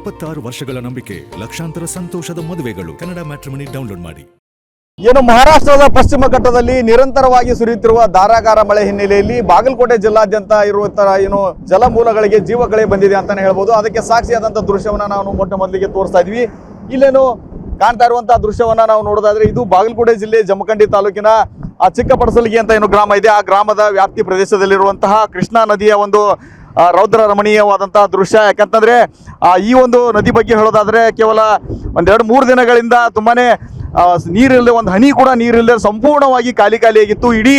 26 ವರ್ಷಗಳ ನಂಬಿಕೆ, ಲಕ್ಷಾಂತರ ಸಂತೋಷದ ಮದುವೆಗಳು. ಕನ್ನಡ ಮ್ಯಾಟ್ರಿಮನಿ ಡೌನ್ಲೋಡ್ ಮಾಡಿ. ಏನು ಮಹಾರಾಷ್ಟ್ರದ ಪಶ್ಚಿಮ ಘಟ್ಟದಲ್ಲಿ ನಿರಂತರವಾಗಿ ಸುರಿಯುತ್ತಿರುವ ಧಾರಾಕಾರ ಮಳೆ ಹಿನ್ನೆಲೆಯಲ್ಲಿ ಬಾಗಲಕೋಟೆ ಜಿಲ್ಲಾದ್ಯಂತ ಇರುವಂತಹ ಏನು ಜಲಮೂಲಗಳಿಗೆ ಜೀವಕಳೆ ಬಂದಿದೆ ಅಂತಾನೆ ಹೇಳ್ಬೋದು. ಅದಕ್ಕೆ ಸಾಕ್ಷಿಯಾದಂತಹ ದೃಶ್ಯವನ್ನ ನಾವು ಮೊಟ್ಟ ಮೊದಲಿಗೆ ತೋರಿಸ್ತಾ ಇದ್ವಿ. ಇಲ್ಲೇನು ಕಾಣ್ತಾ ಇರುವಂತಹ ದೃಶ್ಯವನ್ನ ನಾವು ನೋಡೋದಾದ್ರೆ ಇದು ಬಾಗಲಕೋಟೆ ಜಿಲ್ಲೆ ಜಮಖಂಡಿ ತಾಲೂಕಿನ ಚಿಕ್ಕಪಡಸಲಗಿ ಅಂತ ಏನು ಗ್ರಾಮ ಇದೆ, ಆ ಗ್ರಾಮದ ವ್ಯಾಪ್ತಿ ಪ್ರದೇಶದಲ್ಲಿರುವಂತಹ ಕೃಷ್ಣಾ ನದಿಯ ಒಂದು ರೌದ್ರ ರಮಣೀಯವಾದಂತಹ ದೃಶ್ಯ. ಯಾಕಂತಂದ್ರೆ ಈ ಒಂದು ನದಿ ಬಗ್ಗೆ ಹೇಳೋದಾದ್ರೆ ಕೇವಲ ಒಂದೆರಡು ಮೂರು ದಿನಗಳಿಂದ ತುಂಬಾನೇ ನೀರಿಲ್ಲದೆ, ಒಂದು ಹನಿ ಕೂಡ ನೀರಿಲ್ಲದೆ ಸಂಪೂರ್ಣವಾಗಿ ಖಾಲಿಯಾಗಿತ್ತು. ಇಡೀ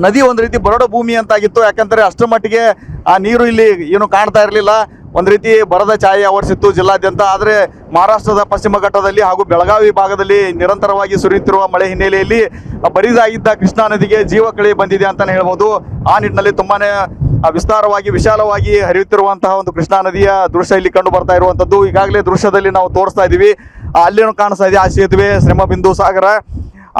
ನದಿ ಒಂದು ರೀತಿ ಬರಡು ಭೂಮಿ ಅಂತಾಗಿತ್ತು. ಯಾಕಂದ್ರೆ ಅಷ್ಟರ ಮಟ್ಟಿಗೆ ಆ ನೀರು ಇಲ್ಲಿ ಏನು ಕಾಣ್ತಾ ಇರಲಿಲ್ಲ. ಒಂದು ರೀತಿ ಬರದ ಛಾಯೆ ಆವರಿಸಿತ್ತು ಜಿಲ್ಲಾದ್ಯಂತ. ಆದರೆ ಮಹಾರಾಷ್ಟ್ರದ ಪಶ್ಚಿಮ ಘಟ್ಟದಲ್ಲಿ ಹಾಗೂ ಬೆಳಗಾವಿ ಭಾಗದಲ್ಲಿ ನಿರಂತರವಾಗಿ ಸುರಿಯುತ್ತಿರುವ ಮಳೆ ಹಿನ್ನೆಲೆಯಲ್ಲಿ ಬರಿದಾಗಿದ್ದ ಕೃಷ್ಣಾ ನದಿಗೆ ಜೀವಕಳೆ ಬಂದಿದೆ ಅಂತಾನೆ ಹೇಳ್ಬೋದು. ಆ ನಿಟ್ಟಿನಲ್ಲಿ ತುಂಬಾನೇ ವಿಸ್ತಾರವಾಗಿ ವಿಶಾಲವಾಗಿ ಹರಿಯುತ್ತಿರುವಂತಹ ಒಂದು ಕೃಷ್ಣಾ ನದಿಯ ದೃಶ್ಯ ಇಲ್ಲಿ ಕಂಡು ಬರ್ತಾ ಇರುವಂತದ್ದು. ಈಗಾಗಲೇ ದೃಶ್ಯದಲ್ಲಿ ನಾವು ತೋರಿಸ್ತಾ ಇದೀವಿ. ಅಲ್ಲೇನು ಕಾಣಿಸ್ತಾ ಇದೆ ಆ ಸೇತುವೆ ಶ್ರಮಬಿಂದು ಸಾಗರ.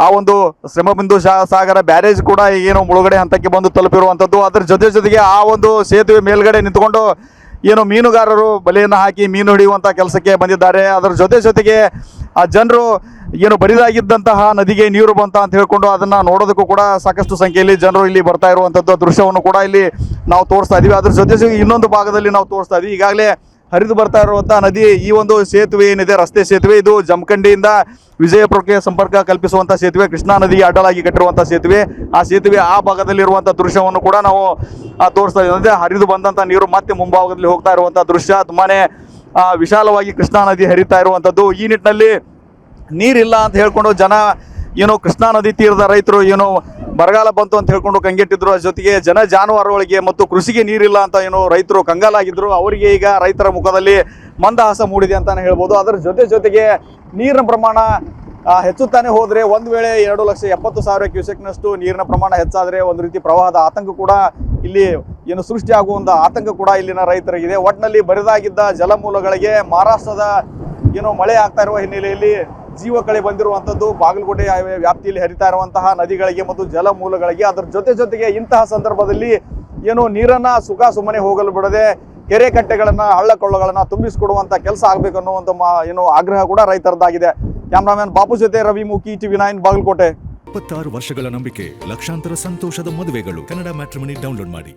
ಆ ಒಂದು ಶ್ರಮಬಿಂದು ಸಾಗರ ಬ್ಯಾರೇಜ್ ಕೂಡ ಏನು ಮುಳುಗಡೆ ಹಂತಕ್ಕೆ ಬಂದು ತಲುಪಿರುವಂಥದ್ದು. ಅದರ ಜೊತೆಗೆ ಆ ಒಂದು ಸೇತುವೆ ಮೇಲ್ಗಡೆ ನಿಂತ್ಕೊಂಡು ಏನು ಮೀನುಗಾರರು ಬಲೆಯನ್ನು ಹಾಕಿ ಮೀನು ಹಿಡಿಯುವಂಥ ಕೆಲಸಕ್ಕೆ ಬಂದಿದ್ದಾರೆ. ಅದರ ಜೊತೆಗೆ ಆ ಜನರು ಏನು ಬರಿದಾಗಿದ್ದಂತಹ ನದಿಗೆ ನೀರು ಬಂತ ಅಂತ ಹೇಳ್ಕೊಂಡು ಅದನ್ನು ನೋಡೋದಕ್ಕೂ ಕೂಡ ಸಾಕಷ್ಟು ಸಂಖ್ಯೆಯಲ್ಲಿ ಜನರು ಇಲ್ಲಿ ಬರ್ತಾ ಇರುವಂಥದ್ದು ದೃಶ್ಯವನ್ನು ಕೂಡ ಇಲ್ಲಿ ನಾವು ತೋರಿಸ್ತಾ ಇದ್ದೀವಿ. ಅದ್ರ ಜೊತೆಗೆ ಇನ್ನೊಂದು ಭಾಗದಲ್ಲಿ ನಾವು ತೋರಿಸ್ತಾ ಇದ್ದೀವಿ. ಈಗಾಗಲೇ ಹರಿದು ಬರ್ತಾ ಇರುವಂತಹ ನದಿ ಈ ಒಂದು ಸೇತುವೆ ಏನಿದೆ, ರಸ್ತೆ ಸೇತುವೆ, ಇದು ಜಮಖಂಡಿಯಿಂದ ವಿಜಯಪುರಕ್ಕೆ ಸಂಪರ್ಕ ಕಲ್ಪಿಸುವಂಥ ಸೇತುವೆ, ಕೃಷ್ಣಾ ನದಿಗೆ ಅಡ್ಡಲಾಗಿ ಕಟ್ಟಿರುವಂಥ ಸೇತುವೆ. ಆ ಸೇತುವೆ ಆ ಭಾಗದಲ್ಲಿರುವಂಥ ದೃಶ್ಯವನ್ನು ಕೂಡ ನಾವು ತೋರಿಸ್ತಾ ಇದ್ದೀವಿ. ಅಂದರೆ ಹರಿದು ಬಂದಂಥ ನೀರು ಮತ್ತೆ ಮುಂಭಾಗದಲ್ಲಿ ಹೋಗ್ತಾ ಇರುವಂಥ ದೃಶ್ಯ. ತುಂಬಾನೇ ವಿಶಾಲವಾಗಿ ಕೃಷ್ಣಾ ನದಿ ಹರಿತಾ ಇರುವಂಥದ್ದು. ಈ ನಿಟ್ಟಿನಲ್ಲಿ ನೀರಿಲ್ಲ ಅಂತ ಹೇಳ್ಕೊಂಡು ಜನ ಏನು ಕೃಷ್ಣಾ ನದಿ ತೀರದ ರೈತರು ಏನು ಬರಗಾಲ ಬಂತು ಅಂತ ಹೇಳ್ಕೊಂಡು ಕಂಗೆಟ್ಟಿದ್ರು. ಅದ್ರ ಜೊತೆಗೆ ಜನ ಜಾನುವಾರುಗಳಿಗೆ ಮತ್ತು ಕೃಷಿಗೆ ನೀರಿಲ್ಲ ಅಂತ ಏನು ರೈತರು ಕಂಗಾಲಾಗಿದ್ರು. ಅವರಿಗೆ ಈಗ ರೈತರ ಮುಖದಲ್ಲಿ ಮಂದಹಾಸ ಮೂಡಿದೆ ಅಂತಾನೆ ಹೇಳ್ಬೋದು. ಅದರ ಜೊತೆಗೆ ನೀರಿನ ಪ್ರಮಾಣ ಹೆಚ್ಚುತ್ತಾನೆ ಹೋದರೆ ಒಂದು ವೇಳೆ 2,70,000 ಕ್ಯೂಸೆಕ್ನಷ್ಟು ನೀರಿನ ಪ್ರಮಾಣ ಹೆಚ್ಚಾದರೆ ಒಂದು ರೀತಿ ಪ್ರವಾಹದ ಆತಂಕ ಕೂಡ ಇಲ್ಲಿ ಏನು ಸೃಷ್ಟಿಯಾಗುವಂಥ ಆತಂಕ ಕೂಡ ಇಲ್ಲಿನ ರೈತರಿಗಿದೆ. ಒಟ್ಟಿನಲ್ಲಿ ಬರಿದಾಗಿದ್ದ ಜಲಮೂಲಗಳಿಗೆ ಮಹಾರಾಷ್ಟ್ರದ ಏನು ಮಳೆ ಆಗ್ತಾ ಇರುವ ಹಿನ್ನೆಲೆಯಲ್ಲಿ ಜೀವಕಳೆ ಬಂದಿರುವಂಥದ್ದು ಬಾಗಲಕೋಟೆ ವ್ಯಾಪ್ತಿಯಲ್ಲಿ ಹರಿತಾ ಇರುವಂತಹ ನದಿಗಳಿಗೆ ಮತ್ತು ಜಲಮೂಲಗಳಿಗೆ. ಅದರ ಜೊತೆಗೆ ಇಂತಹ ಸಂದರ್ಭದಲ್ಲಿ ಏನು ನೀರನ್ನ ಸುಮ್ಮನೆ ಹೋಗಲು ಬಿಡದೆ ಕೆರೆ ಕಟ್ಟೆಗಳನ್ನ ಹಳ್ಳ ಕೊಳ್ಳಗಳನ್ನ ತುಂಬಿಸಿಕೊಡುವಂತ ಕೆಲಸ ಆಗ್ಬೇಕು ಅನ್ನುವಂಥ ಏನು ಆಗ್ರಹ ಕೂಡ ರೈತರದ್ದಾಗಿದೆ. ಕ್ಯಾಮ್ರಾಮನ್ ಬಾಪು ಜೊತೆ ರವಿ ಮೂಕಿ, TV9 ಬಾಗಲಕೋಟೆ. 26 ವರ್ಷಗಳ ನಂಬಿಕೆ, ಲಕ್ಷಾಂತರ ಸಂತೋಷದ ಮದುವೆಗಳು. ಕನ್ನಡ ಮ್ಯಾಟ್ರಿಮನಿ ಡೌನ್ಲೋಡ್ ಮಾಡಿ.